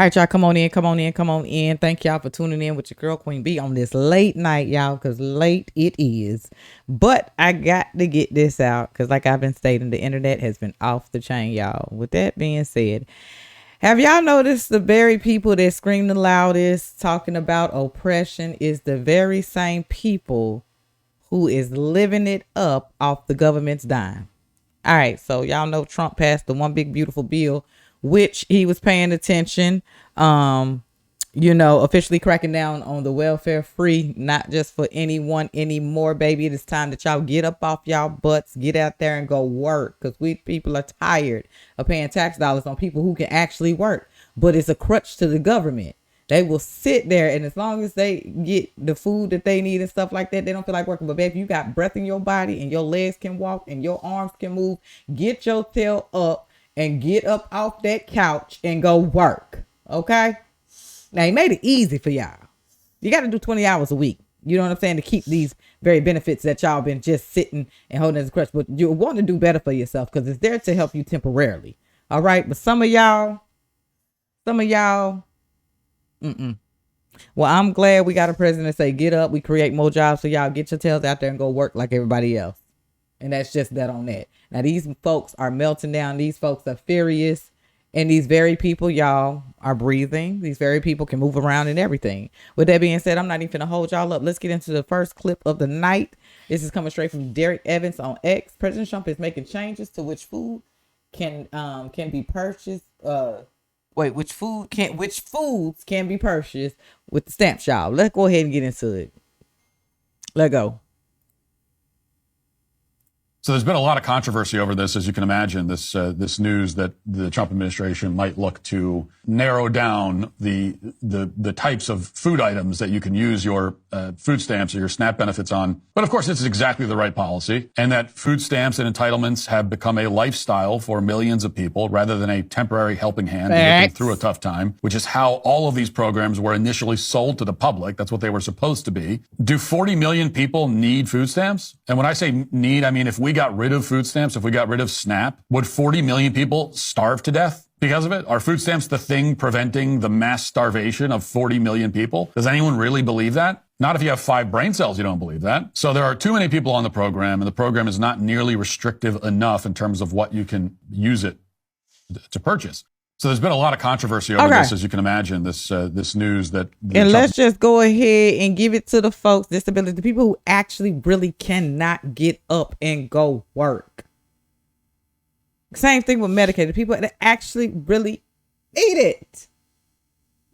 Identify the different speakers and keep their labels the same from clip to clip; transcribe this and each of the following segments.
Speaker 1: All right, y'all, come on in. Thank y'all for tuning in with your girl Queen B on this late night, y'all, because late it is. But I got to get this out because, like I've been stating, the internet has been off the chain, y'all. With that being said, have y'all noticed the very people that scream the loudest talking about oppression is the very same people who is living it up off the government's dime? All right, so y'all know Trump passed the one big beautiful bill, which he was paying attention, officially cracking down on the welfare free, not just for anyone anymore, baby. It is time that y'all get up off y'all butts, get out there and go work, because we people are tired of paying tax dollars on people who can actually work, but it's a crutch to the government. They will sit there, and as long as they get the food that they need and stuff like that, they don't feel like working. But baby, you got breath in your body and your legs can walk and your arms can move. Get your tail up and get up off that couch and go work. Okay? Now, he made it easy for y'all. You got to do 20 hours a week. You know what I'm saying? To keep these very benefits that y'all been just sitting and holding as a crutch. But you want to do better for yourself because it's there to help you temporarily. All right? But some of y'all, well, I'm glad we got a president that say, get up, we create more jobs, so y'all get your tails out there and go work like everybody else. And that's just that on that. Now, these folks are melting down. These folks are furious. And these very people, y'all, are breathing. These very people can move around and everything. With that being said, I'm not even going to hold y'all up. Let's get into the first clip of the night. This is coming straight from Derek Evans on X. President Trump is making changes to which food can be purchased. Which foods can be purchased with the stamp shop? Let's go ahead and get into it. Let go.
Speaker 2: So there's been a lot of controversy over this, as you can imagine, this news that the Trump administration might look to narrow down the types of food items that you can use your food stamps or your SNAP benefits on. But of course, this is exactly the right policy, and that food stamps and entitlements have become a lifestyle for millions of people rather than a temporary helping hand to get them through a tough time, which is how all of these programs were initially sold to the public. That's what they were supposed to be. Do 40 million people need food stamps? And when I say need, I mean if we got rid of food stamps, if we got rid of SNAP, would 40 million people starve to death because of it? Are food stamps the thing preventing the mass starvation of 40 million people? Does anyone really believe that? Not if you have 5 brain cells, you don't believe that. So there are too many people on the program, and the program is not nearly restrictive enough in terms of what you can use it to purchase. So there's been a lot of controversy over this, as you can imagine, this news that...
Speaker 1: And let's just go ahead and give it to the folks, disability, the people who actually really cannot get up and go work. Same thing with Medicaid, the people that actually really need it.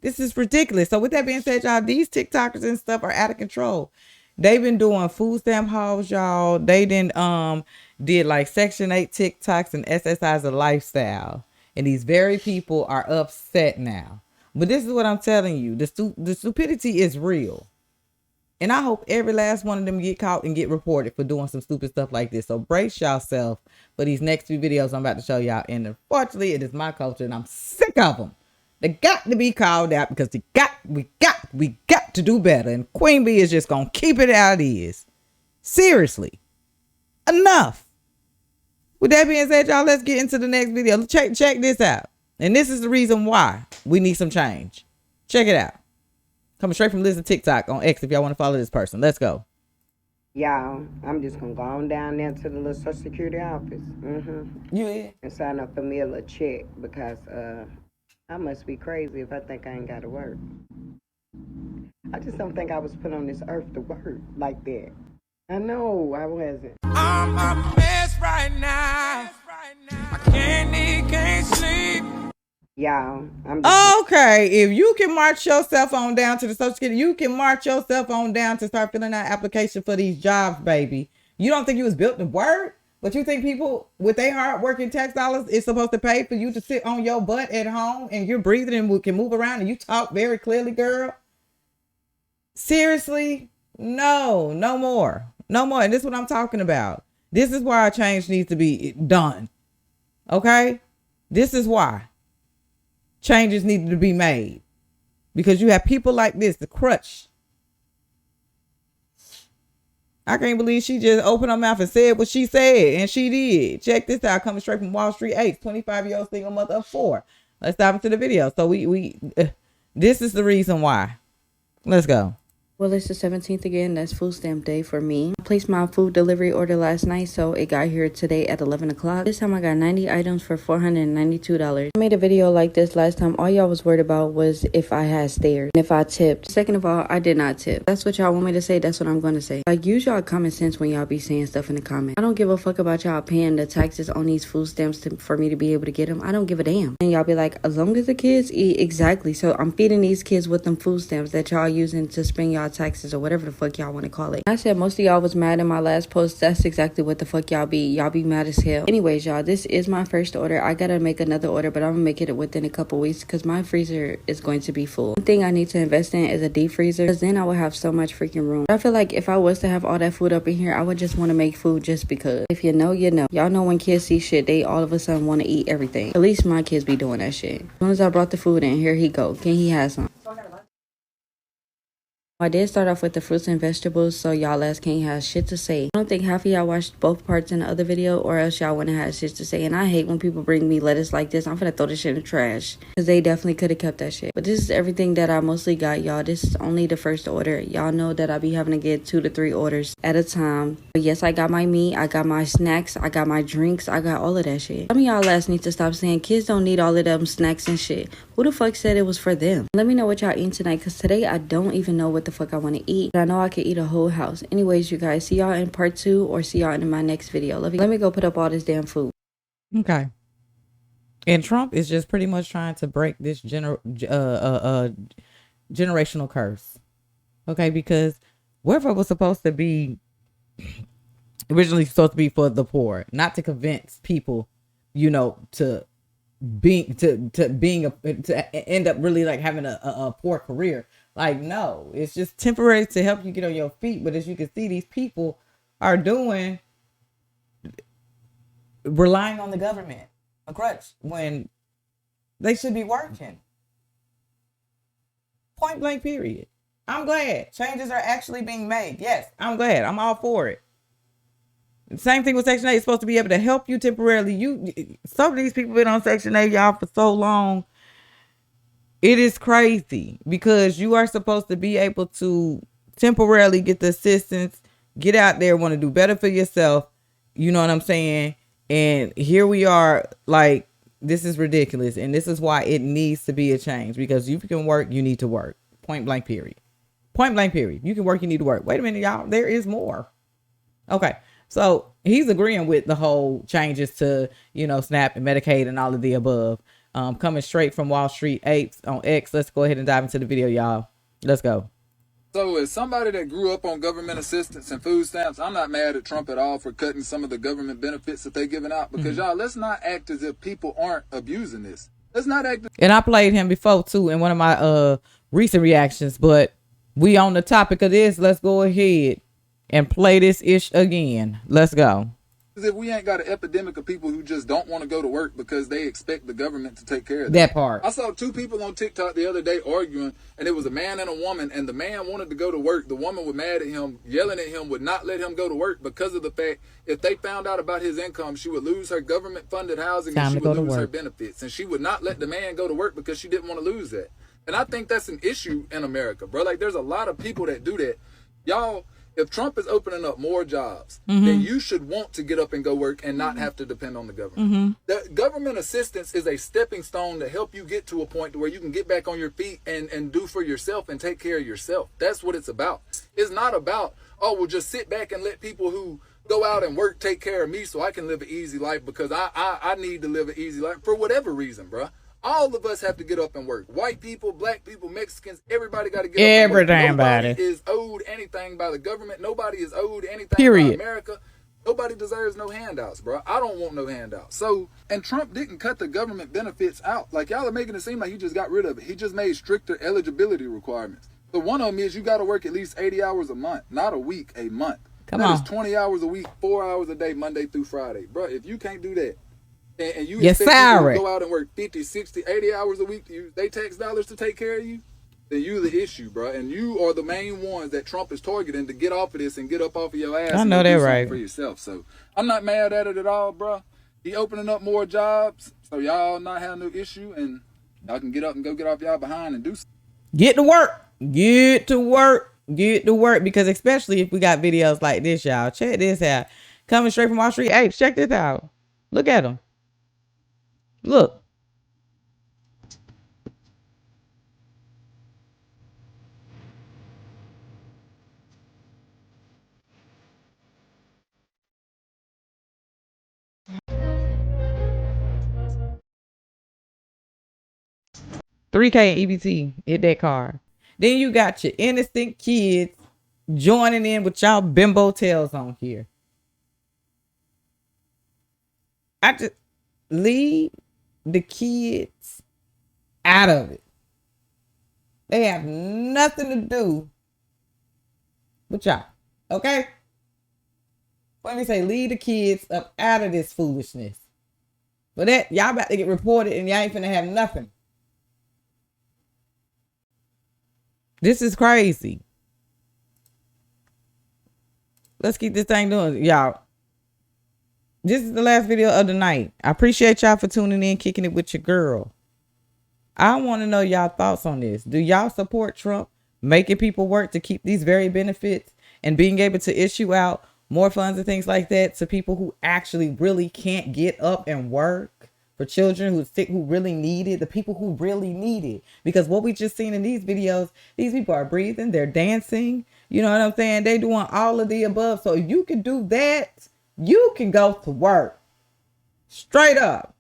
Speaker 1: This is ridiculous. So with that being said, y'all, these TikTokers and stuff are out of control. They've been doing food stamp hauls, y'all. They did like Section 8 TikToks and SSI as a lifestyle. And these very people are upset now. But this is what I'm telling you. The stupidity is real. And I hope every last one of them get caught and get reported for doing some stupid stuff like this. So brace yourself for these next few videos I'm about to show y'all. And unfortunately, it is my culture and I'm sick of them. They got to be called out because we got to do better. And Queen Bee is just going to keep it how it is. Seriously. Enough. With that being said, y'all, let's get into the next video. Check this out. And this is the reason why we need some change. Check it out. Coming straight from Liz TikTok on X if y'all want to follow this person. Let's go.
Speaker 3: Y'all, I'm just going to go on down there to the little Social Security office.
Speaker 1: Yeah.
Speaker 3: And sign up for me a little check because I must be crazy if I think I ain't got to work. I just don't think I was put on this earth to work like that. I know I wasn't.
Speaker 4: I'm a mess right now. I can't eat, can't sleep.
Speaker 3: Y'all, I'm just...
Speaker 1: Okay, if you can march yourself on down to the Social Security, you can march yourself on down to start filling out application for these jobs, baby. You don't think you was built to work? But you think people with their hard working tax dollars is supposed to pay for you to sit on your butt at home and you're breathing and can move around and you talk very clearly, girl? Seriously? No more. And this is what I'm talking about. This is why a change needs to be done. Okay? This is why changes need to be made. Because you have people like this, the crutch. I can't believe she just opened her mouth and said what she said. And she did. Check this out. Coming straight from Wall Street 8, 25-year-old single mother of 4. Let's dive into the video. So this is the reason why. Let's go.
Speaker 5: Well, it's the 17th again. That's food stamp day for me. I placed my food delivery order last night, so it got here today at 11 o'clock. This time I got 90 items for $492. I made a video like this last time. All y'all was worried about was if I had stairs and if I tipped. Second of all, I did not tip. That's what y'all want me to say. That's what I'm going to say. Like, use y'all common sense when y'all be saying stuff in the comments. I don't give a fuck about y'all paying the taxes on these food stamps for me to be able to get them. I don't give a damn. And y'all be like, as long as the kids eat, exactly. So I'm feeding these kids with them food stamps that y'all using to spend y'all taxes or whatever the fuck y'all want to call it. I said most of y'all was mad in my last post. That's exactly what the fuck y'all be. Y'all be mad as hell. Anyways, y'all, this is my first order. I gotta make another order, but I'm gonna make it within a couple weeks because my freezer is going to be full. One thing I need to invest in is a deep freezer because then I will have so much freaking room. I feel like if I was to have all that food up in here, I would just want to make food just because. If you know, you know. Y'all know when kids see shit, they all of a sudden want to eat everything. At least my kids be doing that shit. As soon as I brought the food in, here he go. Can he have some? I did start off with the fruits and vegetables, so y'all ass can't have shit to say. I don't think half of y'all watched both parts in the other video, or else y'all wouldn't have shit to say. And I hate when people bring me lettuce like this. I'm finna throw this shit in the trash, because they definitely could have kept that shit. But this is everything that I mostly got, y'all. This is only the first order. Y'all know that I be having to get 2 to 3 orders at a time. But yes, I got my meat, I got my snacks, I got my drinks, I got all of that shit. Some of y'all ass need to stop saying kids don't need all of them snacks and shit. Who the fuck said it was for them? Let me know what y'all eating tonight, because today I don't even know what the fuck I want to eat. But I know I could eat a whole house. Anyways, you guys, see y'all in part 2 or see y'all in my next video. Love you. Let me go put up all this damn food.
Speaker 1: Okay. And Trump is just pretty much trying to break this generational curse. Okay, because welfare was supposed to be originally supposed to be for the poor, not to convince people, you know, to end up really like having a poor career. Like, no, it's just temporary to help you get on your feet. But as you can see, these people are relying on the government, a crutch, when they should be working. Point blank, period. I'm glad changes are actually being made. Yes, I'm glad. I'm all for it. Same thing with Section 8. It's supposed to be able to help you temporarily. Some of these people been on Section 8, y'all, for so long. It is crazy because you are supposed to be able to temporarily get the assistance, get out there, want to do better for yourself. You know what I'm saying? And here we are, like, this is ridiculous. And this is why it needs to be a change, because you can work, you need to work. Point blank, period. Point blank, period. You can work, you need to work. Wait a minute, y'all. There is more. Okay. So he's agreeing with the whole changes to, you know, SNAP and Medicaid and all of the above. Coming straight from Wall Street Apes on X. Let's go ahead and dive into the video, y'all. Let's go.
Speaker 6: So as somebody that grew up on government assistance and food stamps, I'm not mad at Trump at all for cutting some of the government benefits that they're giving out, because y'all, let's not act as if people aren't abusing this. Let's not act.
Speaker 1: And I played him before too in one of my recent reactions, but we on the topic of this. Let's go ahead and play this ish again. Let's go.
Speaker 6: As if we ain't got an epidemic of people who just don't want to go to work because they expect the government to take care of them.
Speaker 1: That part.
Speaker 6: I saw 2 people on TikTok the other day arguing, and it was a man and a woman, and the man wanted to go to work. The woman was mad at him, yelling at him, would not let him go to work because of the fact if they found out about his income, she would lose her government-funded housing and she would lose her benefits. And she would not let the man go to work because she didn't want to lose that. And I think that's an issue in America, bro. Like, there's a lot of people that do that. Y'all, if Trump is opening up more jobs, then you should want to get up and go work and not have to depend on the government. The government assistance is a stepping stone to help you get to a point to where you can get back on your feet and do for yourself and take care of yourself. That's what it's about. It's not about, oh, well, just sit back and let people who go out and work take care of me so I can live an easy life because I need to live an easy life for whatever reason, bro. All of us have to get up and work. White people, black people, Mexicans, everybody got to get up and work. Nobody is owed anything by the government. Nobody is owed anything by America. Nobody deserves no handouts, bro. I don't want no handouts. So, and Trump didn't cut the government benefits out. Like, y'all are making it seem like he just got rid of it. He just made stricter eligibility requirements. So one of them is you got to work at least 80 hours a month, not a week, a month. That is 20 hours a week, 4 hours a day, Monday through Friday. Bro, if you can't do that, and you expect people to go out and work 50, 60, 80 hours a week to use their tax dollars to take care of you, then you the issue, bro. And you are the main ones that Trump is targeting to get off of this and get up off of your ass.
Speaker 1: I know that right.
Speaker 6: For yourself. So I'm not mad at it at all, bro. He opening up more jobs, so y'all not have no issue, and y'all can get up and go get off y'all behind and do something.
Speaker 1: Get to work. Get to work. Get to work. Because especially if we got videos like this, y'all. Check this out. Coming straight from Wall Street. Hey, check this out. Look at them. Look. $3K EBT. Hit that car. Then you got your innocent kids joining in with y'all bimbo tails on here. I just leave the kids out of it. They have nothing to do with y'all. Okay? Let me say, leave the kids up out of this foolishness. But that y'all about to get reported and y'all ain't finna have nothing. This is crazy. Let's keep this thing doing, y'all. This is the last video of the night. I appreciate y'all for tuning in, kicking it with your girl. I want to know y'all thoughts on this. Do y'all support Trump making people work to keep these very benefits and being able to issue out more funds and things like that to people who actually really can't get up and work? For children who's sick, who really need it, the people who really need it. Because what we just seen in these videos, these people are breathing, they're dancing. You know what I'm saying? They doing all of the above. So if you can do that, you can go to work. Straight up.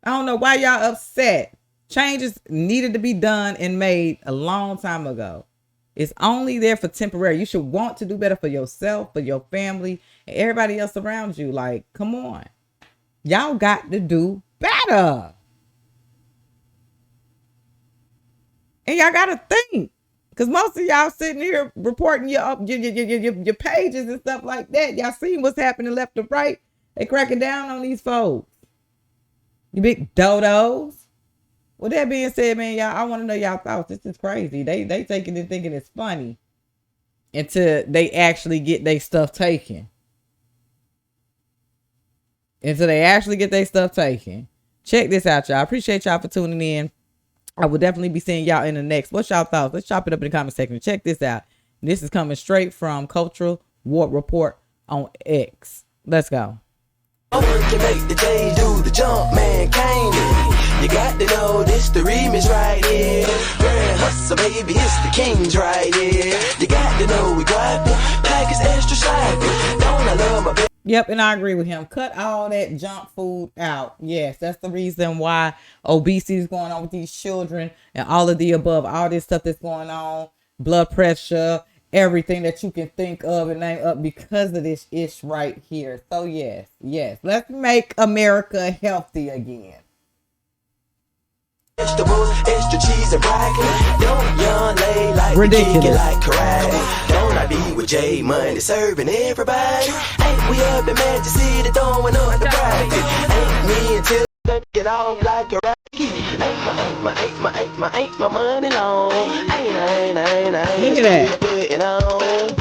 Speaker 1: I don't know why y'all upset. Changes needed to be done and made a long time ago. It's only there for temporary. You should want to do better for yourself, for your family, and everybody else around you. Like, come on. Y'all got to do better. And y'all got to think. Because most of y'all sitting here reporting your pages and stuff like that. Y'all seen what's happening left and right. They cracking down on these folks. You big dodos. With that being said, man, y'all, I want to know y'all thoughts. This is crazy. They taking it thinking it's funny until they actually get their stuff taken. Until they actually get their stuff taken. Check this out, y'all. I appreciate y'all for tuning in. I will definitely be seeing y'all in the next. What's y'all thoughts? Let's chop it up in the comment section. Check this out. This is coming straight from Cultural War Report on X. Let's go.
Speaker 7: You make the J do the jump, man, you got to know this the remix right here. Grand hustle, baby, it's the kings right here. You got to know we got the pack is extra sloppy. Don't I love my baby?
Speaker 1: Yep, and I agree with him. Cut all that junk food out. Yes, that's the reason why obesity is going on with these children and all of the above. All this stuff that's going on, blood pressure, everything that you can think of and name up because of this ish right here. So yes, let's make America healthy again.
Speaker 7: Vegetables, extra cheese and broccoli. Don't young lay like
Speaker 1: ridiculous,
Speaker 7: like karate. Don't I be with J Money serving everybody? Ain't we up in Magic City throwing up the profit? Ain't me until get off like a rocket. Ain't my money long. Ain't
Speaker 1: look at that.
Speaker 7: Putting on.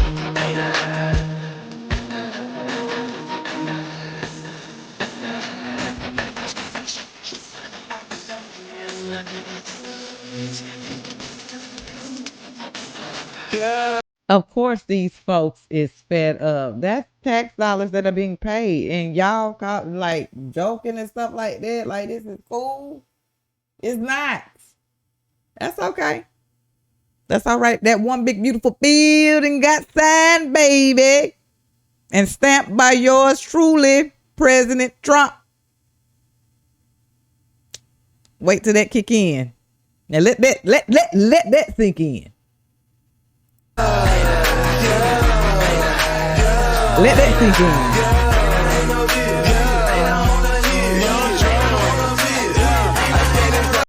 Speaker 1: Of course, these folks is fed up. That's tax dollars that are being paid, and y'all call like joking and stuff like that. Like this is cool. It's not. That's okay. That's all right. That one big beautiful building got signed, baby, and stamped by yours truly, President Trump. Wait till that kick in. Now let that sink in. Let that sink in.